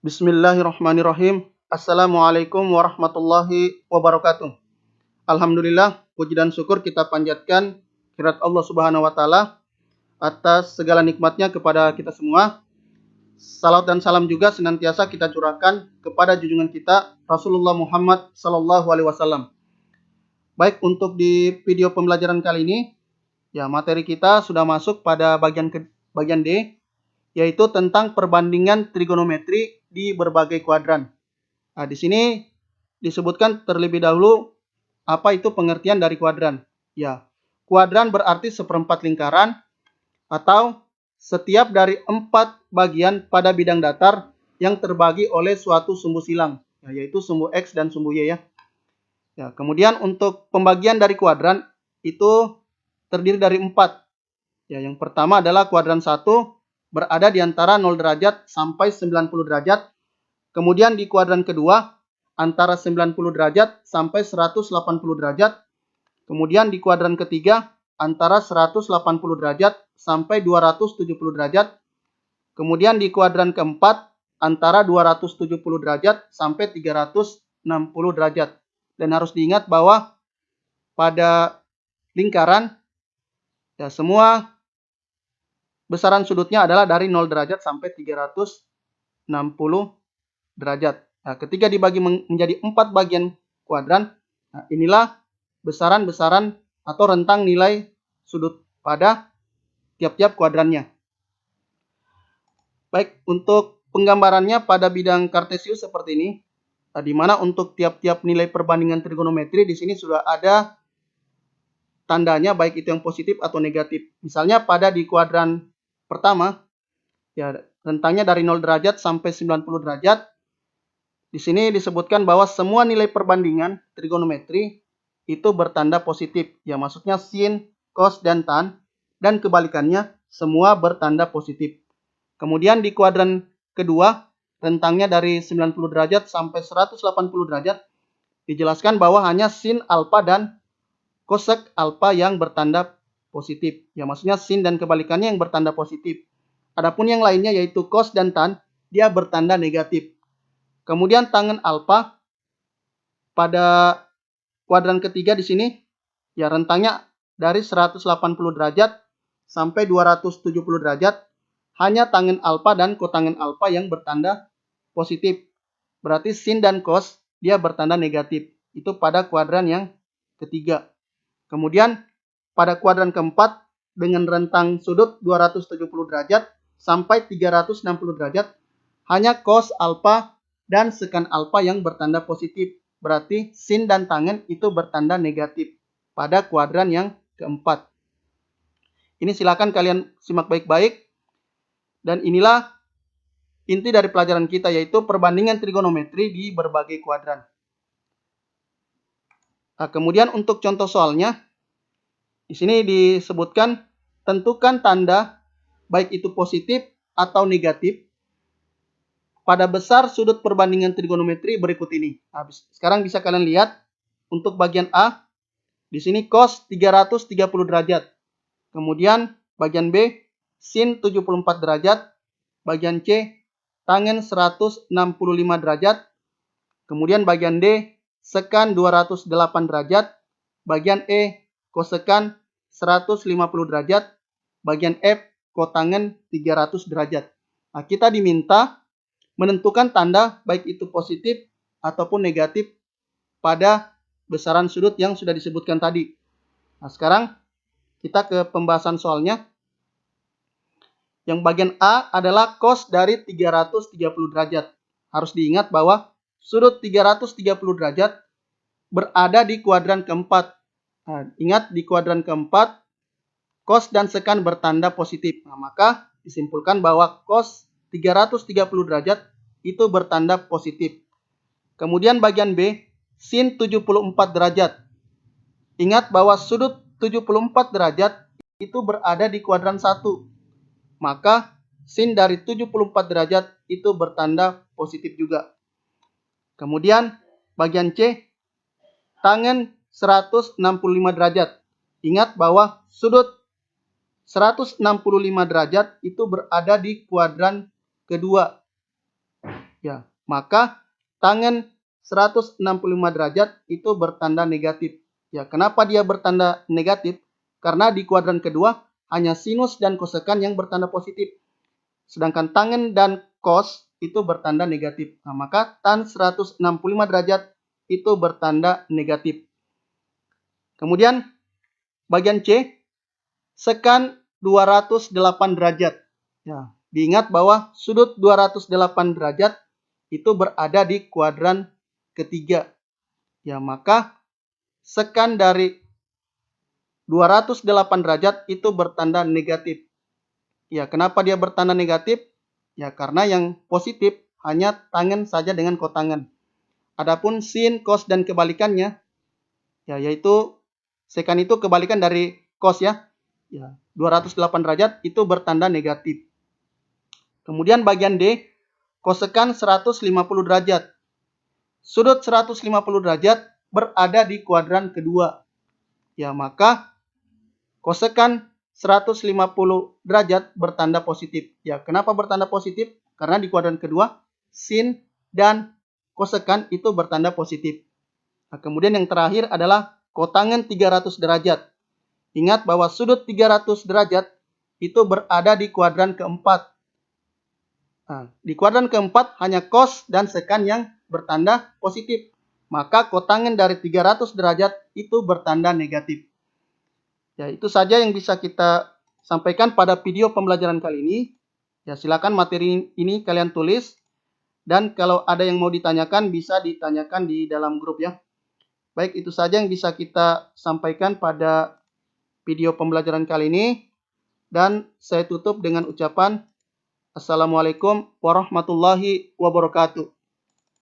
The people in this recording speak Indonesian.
Bismillahirrahmanirrahim. Assalamualaikum warahmatullahi wabarakatuh. Alhamdulillah, puji dan syukur kita panjatkan kehadirat Allah Subhanahu wa taala atas segala nikmatnya kepada kita semua. Salam dan salam juga senantiasa kita curahkan kepada junjungan kita Rasulullah Muhammad sallallahu alaihi wasallam. Baik, untuk di video pembelajaran kali ini, materi kita sudah masuk pada bagian D, yaitu tentang perbandingan trigonometri di berbagai kuadran. Nah, di sini disebutkan terlebih dahulu apa itu pengertian dari kuadran. Kuadran berarti seperempat lingkaran atau setiap dari 4 bagian pada bidang datar yang terbagi oleh suatu sumbu silang, yaitu sumbu X dan sumbu Y ya. Kemudian untuk pembagian dari kuadran itu terdiri dari 4. Yang pertama adalah kuadran 1 berada di antara 0 derajat sampai 90 derajat. Kemudian di kuadran kedua antara 90 derajat sampai 180 derajat. Kemudian di kuadran ketiga antara 180 derajat sampai 270 derajat. Kemudian di kuadran keempat antara 270 derajat sampai 360 derajat. Dan harus diingat bahwa pada lingkaran semua besaran sudutnya adalah dari 0 derajat sampai 360 derajat. Ketika dibagi menjadi 4 bagian kuadran, inilah besaran-besaran atau rentang nilai sudut pada tiap-tiap kuadrannya. Baik, untuk penggambarannya pada bidang kartesius seperti ini, di mana untuk tiap-tiap nilai perbandingan trigonometri di sini sudah ada tandanya, baik itu yang positif atau negatif. Misalnya pada di kuadran pertama, rentangnya dari 0 derajat sampai 90 derajat. Di sini disebutkan bahwa semua nilai perbandingan trigonometri itu bertanda positif. Maksudnya sin, cos, dan tan. Dan kebalikannya, semua bertanda positif. Kemudian di kuadran kedua, rentangnya dari 90 derajat sampai 180 derajat, dijelaskan bahwa hanya sin alfa dan kosek alfa yang bertanda positif. Maksudnya sin dan kebalikannya yang bertanda positif. Adapun yang lainnya yaitu cos dan tan, dia bertanda negatif. Kemudian tangen alfa pada kuadran ketiga di sini, rentangnya dari 180 derajat sampai 270 derajat. Hanya tangen alfa dan kotangen alfa yang bertanda positif. Berarti sin dan cos dia bertanda negatif. Itu pada kuadran yang ketiga. Kemudian pada kuadran keempat dengan rentang sudut 270 derajat sampai 360 derajat, hanya cos alfa dan sekan alfa yang bertanda positif. Berarti sin dan tangen itu bertanda negatif pada kuadran yang keempat. Ini silakan kalian simak baik-baik. Dan inilah inti dari pelajaran kita, yaitu perbandingan trigonometri di berbagai kuadran. Kemudian untuk contoh soalnya, di sini disebutkan tentukan tanda baik itu positif atau negatif pada besar sudut perbandingan trigonometri berikut ini. Sekarang bisa kalian lihat untuk bagian A, di sini cos 330 derajat. Kemudian bagian B, sin 74 derajat. Bagian C, tangen 165 derajat. Kemudian bagian D, sekan 208 derajat. Bagian E, kosekan 150 derajat. Bagian F, kotangen 300 derajat. Kita diminta menentukan tanda baik itu positif ataupun negatif pada besaran sudut yang sudah disebutkan tadi. Sekarang kita ke pembahasan soalnya. Yang bagian A adalah cos dari 330 derajat. Harus diingat bahwa sudut 330 derajat berada di kuadran keempat. Ingat, di kuadran keempat, cos dan sekan bertanda positif. Maka disimpulkan bahwa cos 330 derajat itu bertanda positif. Kemudian bagian B, sin 74 derajat. Ingat bahwa sudut 74 derajat itu berada di kuadran 1. Maka sin dari 74 derajat itu bertanda positif juga. Kemudian bagian C, tangen 165 derajat. Ingat bahwa sudut 165 derajat itu berada di kuadran kedua. Ya, maka tangen 165 derajat itu bertanda negatif. Ya, kenapa dia bertanda negatif? Karena di kuadran kedua hanya sinus dan kosekan yang bertanda positif. Sedangkan tangen dan cos itu bertanda negatif. Nah, maka tan 165 derajat itu bertanda negatif. Kemudian bagian C, sekan 208 derajat. Ya, diingat bahwa sudut 208 derajat itu berada di kuadran ketiga. Ya, maka sekan dari 208 derajat itu bertanda negatif. Ya, kenapa dia bertanda negatif? Ya, karena yang positif hanya tangen saja dengan kotangan. Adapun sin, cos, dan kebalikannya, ya, yaitu sekan itu kebalikan dari cos ya. Ya, 208 derajat itu bertanda negatif. Kemudian bagian D, kosekan 150 derajat. Sudut 150 derajat berada di kuadran kedua. Ya, maka kosekan 150 derajat bertanda positif. Ya, kenapa bertanda positif? Karena di kuadran kedua, sin dan kosekan itu bertanda positif. Nah, kemudian yang terakhir adalah kotangen 300 derajat. Ingat bahwa sudut 300 derajat itu berada di kuadran keempat. Nah, di kuadran keempat hanya cos dan sekan yang bertanda positif. Maka kotangen dari 300 derajat itu bertanda negatif. Ya, itu saja yang bisa kita sampaikan pada video pembelajaran kali ini. Ya, silakan materi ini kalian tulis. Dan kalau ada yang mau ditanyakan, bisa ditanyakan di dalam grup ya. Baik, itu saja yang bisa kita sampaikan pada video pembelajaran kali ini. Dan saya tutup dengan ucapan Assalamualaikum warahmatullahi wabarakatuh.